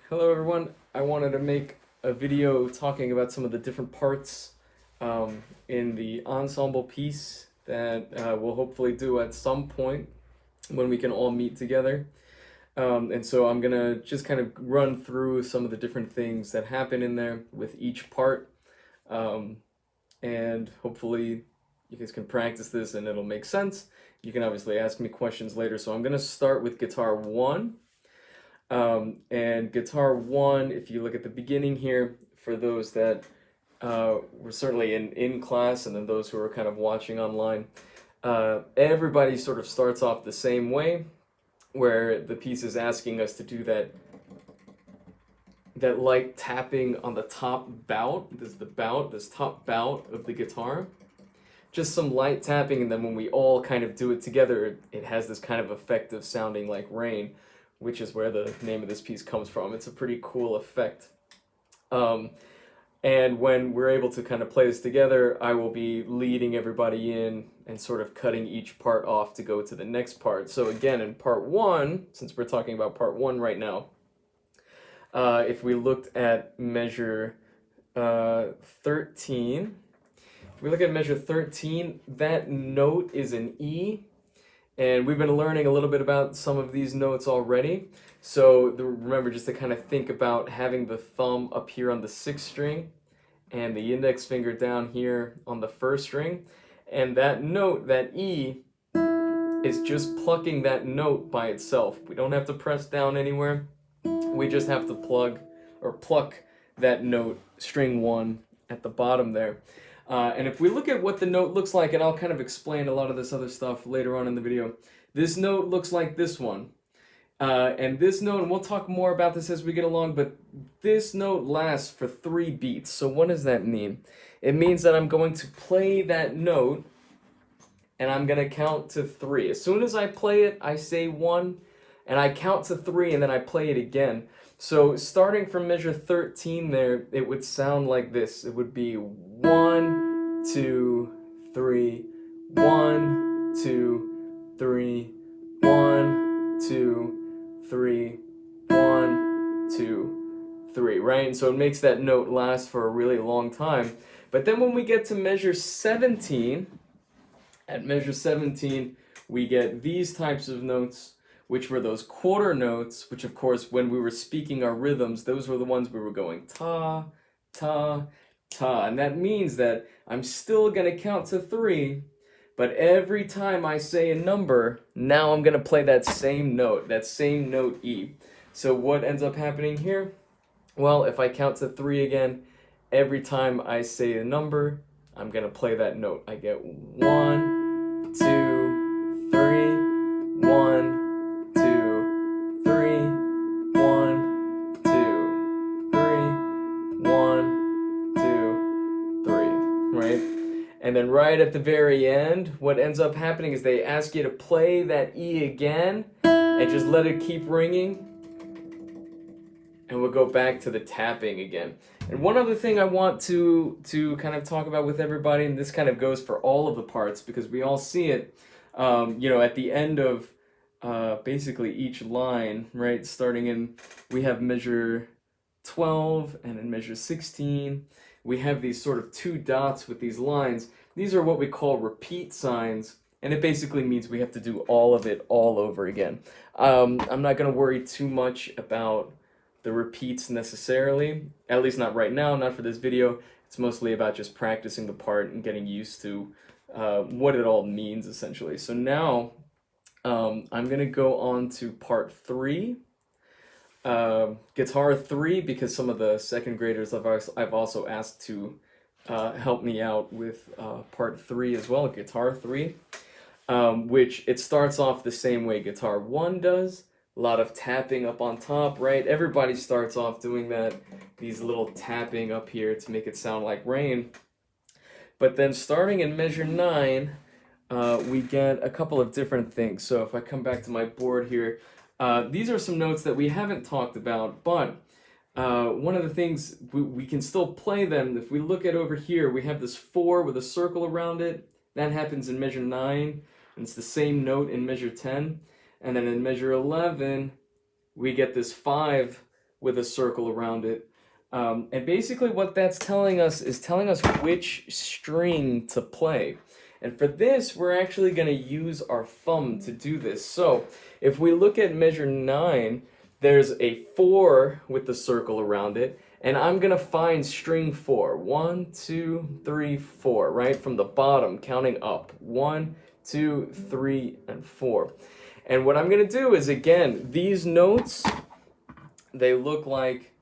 Hello everyone. I wanted to make a video talking about some of the different parts in the ensemble piece that we'll hopefully do at some point when we can all meet together. And so I'm gonna just kind of run through some of the different things that happen in there with each part. Um, and hopefully you guys can practice this and it'll make sense. You can obviously ask me questions later. So I'm gonna start with guitar one. And guitar one, if you look at the beginning here, for those that were certainly in class and then those who are kind of watching online, everybody sort of starts off the same way, where the piece is asking us to do that light tapping on the top bout. This is the bout, this top bout of the guitar. Just some light tapping, and then when we all kind of do it together, it has this kind of effect of sounding like rain, which is where the name of this piece comes from. It's a pretty cool effect. Um, and when we're able to kind of play this together, I will be leading everybody in and sort of cutting each part off to go to the next part. So again, in part one, since we're talking about part one right now, if we looked at measure 13, if we look at measure 13, that note is an E. And we've been learning a little bit about some of these notes already. So remember just to kind of think about having the thumb up here on the sixth string and the index finger down here on the first string. And that note, that E, is just plucking that note by itself. We don't have to press down anywhere. We just have to pluck that note, string one, at the bottom there. And if we look at what the note looks like, and I'll kind of explain a lot of this other stuff later on in the video, this note looks like this one. And this note, and we'll talk more about this as we get along, but this note lasts for 3 beats. So what does that mean? It means that I'm going to play that note, and I'm going to count to 3. As soon as I play it, I say 1, and I count to 3, and then I play it again. So starting from measure 13 there, it would sound like this. It would be 1, 2, 3, 1, 2, 3, 1, 2, 3, 1, 2, 3, right? And so it makes that note last for a really long time. But then when we get to measure 17, at measure 17, we get these types of notes, which were those quarter notes, which of course, when we were speaking our rhythms, those were the ones we were going ta, ta, ta. And that means that I'm still gonna count to 3, but every time I say a number, now I'm gonna play that same note E. So what ends up happening here? Well, if I count to 3 again, every time I say a number, I'm gonna play that note. I get 1, 2, 3, 1, 2, 3, 1, 2, 3, 1, 2, 3, right? And then right at the very end, what ends up happening is they ask you to play that E again and just let it keep ringing. And we'll go back to the tapping again. And one other thing I want to kind of talk about with everybody, and this kind of goes for all of the parts because we all see it, at the end of basically each line, right? Starting in, we have measure 12 and in measure 16, we have these sort of 2 dots with these lines. These are what we call repeat signs, and it basically means we have to do all of it all over again. I'm not going to worry too much about the repeats necessarily, at least not right now, not for this video. It's mostly about just practicing the part and getting used to what it all means essentially. So now I'm gonna go on to part 3, guitar 3, because some of the second graders I've also asked to help me out with part 3 as well, guitar 3, which it starts off the same way guitar 1 does. A lot of tapping up on top, right? Everybody starts off doing that, these little tapping up here to make it sound like rain. But then starting in measure 9, we get a couple of different things. So if I come back to my board here, these are some notes that we haven't talked about, but one of the things, we can still play them. If we look at over here, we have this 4 with a circle around it. That happens in measure 9, and it's the same note in measure 10. And then in measure 11, we get this 5 with a circle around it. And basically what that's telling us is telling us which string to play. And for this, we're actually going to use our thumb to do this. So if we look at measure 9, there's a 4 with the circle around it. And I'm going to find string 4. 1, 2, 3, 4, right? From the bottom, counting up. 1, 2, 3, and 4. And what I'm going to do is, again, these notes, they look like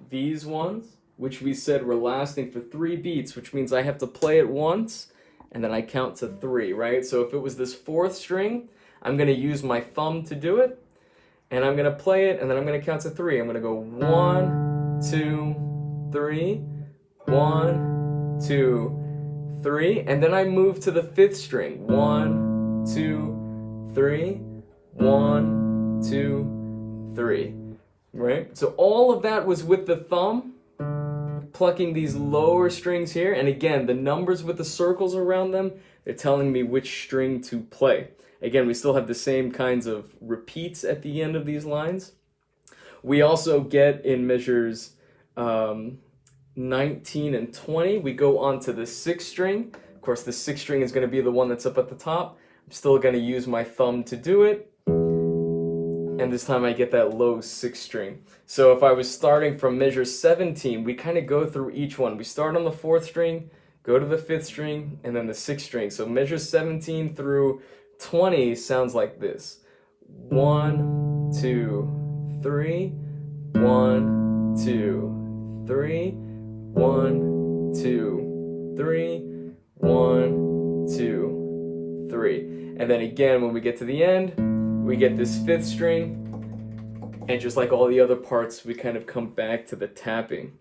these ones, which we said were lasting for 3 beats, which means I have to play it once, and then I count to 3, right? So if it was this 4th string, I'm going to use my thumb to do it, and I'm going to play it, and then I'm going to count to 3. I'm going to go 1, 2, 3, 1, 2, 3, and then I move to the 5th string. 1, 2, 3, 1, 2, 3. Right? So all of that was with the thumb, plucking these lower strings here. And again, the numbers with the circles around them, they're telling me which string to play. Again, we still have the same kinds of repeats at the end of these lines. We also get in measures 19 and 20, we go on to the 6th string. Of course, the 6th string is going to be the one that's up at the top. I'm still going to use my thumb to do it. And this time I get that low 6th string. So if I was starting from measure 17, we kind of go through each one. We start on the 4th string, go to the 5th string, and then the 6th string. So measure 17 through 20 sounds like this. 1, 2, 3, 1, 2, 3, 1, 2, 3, 1, 2, 3. And then again, when we get to the end, we get this 5th string, and just like all the other parts, we kind of come back to the tapping.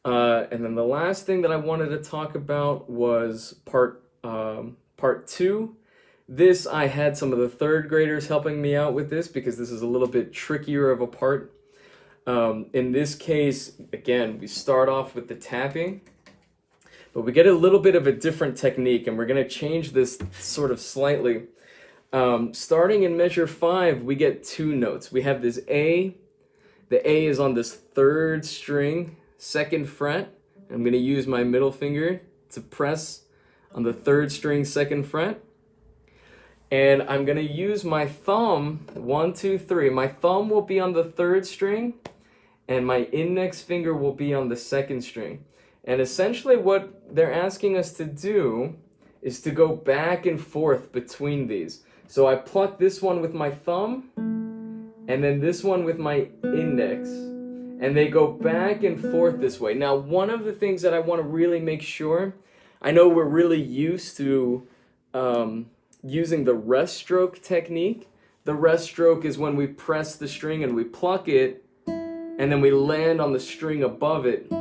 And then the last thing that I wanted to talk about was part 2. This, I had some of the 3rd graders helping me out with this because this is a little bit trickier of a part. In this case, again, we start off with the tapping, but we get a little bit of a different technique, and we're going to change this sort of slightly. Starting in measure 5, we get 2 notes. We have this A. The A is on this 3rd string, 2nd fret. I'm going to use my middle finger to press on the 3rd string, 2nd fret. And I'm going to use my thumb, 1, 2, 3. My thumb will be on the 3rd string, and my index finger will be on the 2nd string. And essentially what they're asking us to do is to go back and forth between these. So I pluck this one with my thumb, and then this one with my index, and they go back and forth this way. Now, one of the things that I want to really make sure, I know we're really used to using the rest stroke technique. The rest stroke is when we press the string and we pluck it, and then we land on the string above it,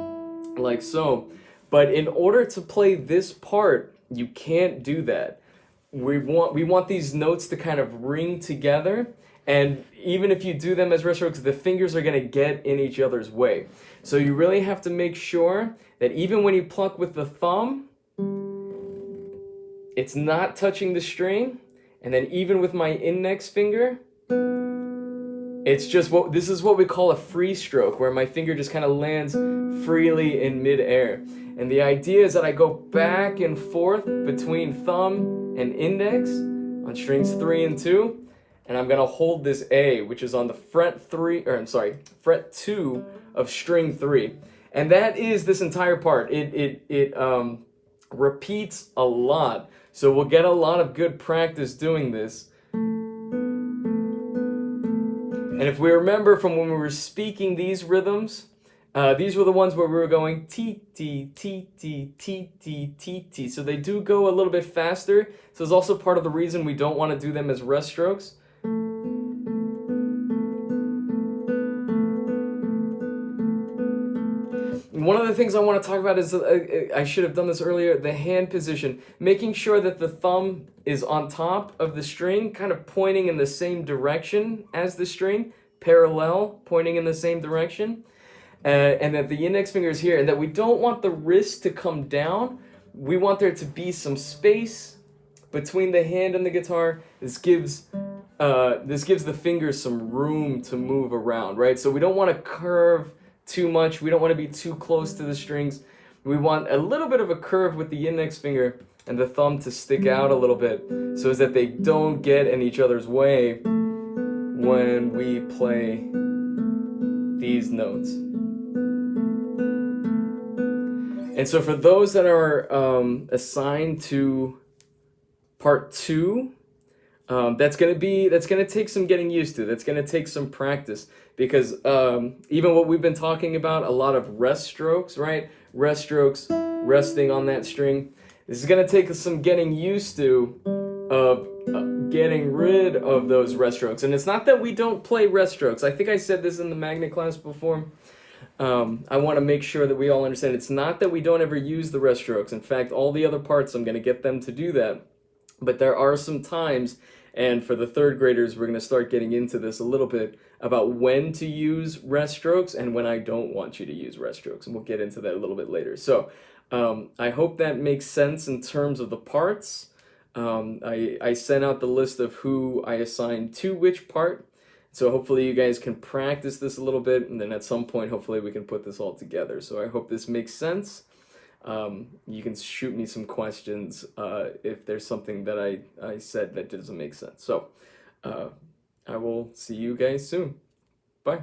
like so. But in order to play this part, you can't do that. We want these notes to kind of ring together, and even if you do them as rest strokes, the fingers are going to get in each other's way. So you really have to make sure that even when you pluck with the thumb, it's not touching the string, and then even with my index finger, it's just this is what we call a free stroke, where my finger just kind of lands freely in midair. And the idea is that I go back and forth between thumb and index on strings 3 and 2, and I'm gonna hold this A, which is on the fret 2 of string 3, and that is this entire part. It repeats a lot, so we'll get a lot of good practice doing this. And if we remember from when we were speaking these rhythms, these were the ones where we were going T, T, T, T, T, T, T, T. So they do go a little bit faster. So it's also part of the reason we don't want to do them as rest strokes. One of the things I want to talk about is, I should have done this earlier, the hand position. Making sure that the thumb is on top of the string, kind of pointing in the same direction as the string, parallel, pointing in the same direction. And that the index finger is here, and that we don't want the wrist to come down. We want there to be some space between the hand and the guitar. This gives this gives the fingers some room to move around, right? So we don't want to curve too much. We don't want to be too close to the strings. We want a little bit of a curve with the index finger and the thumb to stick out a little bit so as that they don't get in each other's way when we play these notes. And so for those that are assigned to part 2, that's gonna take some getting used to. That's gonna take some practice because even what we've been talking about, a lot of rest strokes, right? Rest strokes, resting on that string. This is gonna take some getting used to of getting rid of those rest strokes. And it's not that we don't play rest strokes. I think I said this in the magnet class before. I want to make sure that we all understand it's not that we don't ever use the rest strokes. In fact, all the other parts, I'm going to get them to do that. But there are some times, and for the third graders, we're going to start getting into this a little bit about when to use rest strokes and when I don't want you to use rest strokes. And we'll get into that a little bit later. So I hope that makes sense in terms of the parts. I sent out the list of who I assigned to which part. So hopefully you guys can practice this a little bit, and then at some point, hopefully we can put this all together. So I hope this makes sense. You can shoot me some questions if there's something that I said that doesn't make sense. So I will see you guys soon. Bye.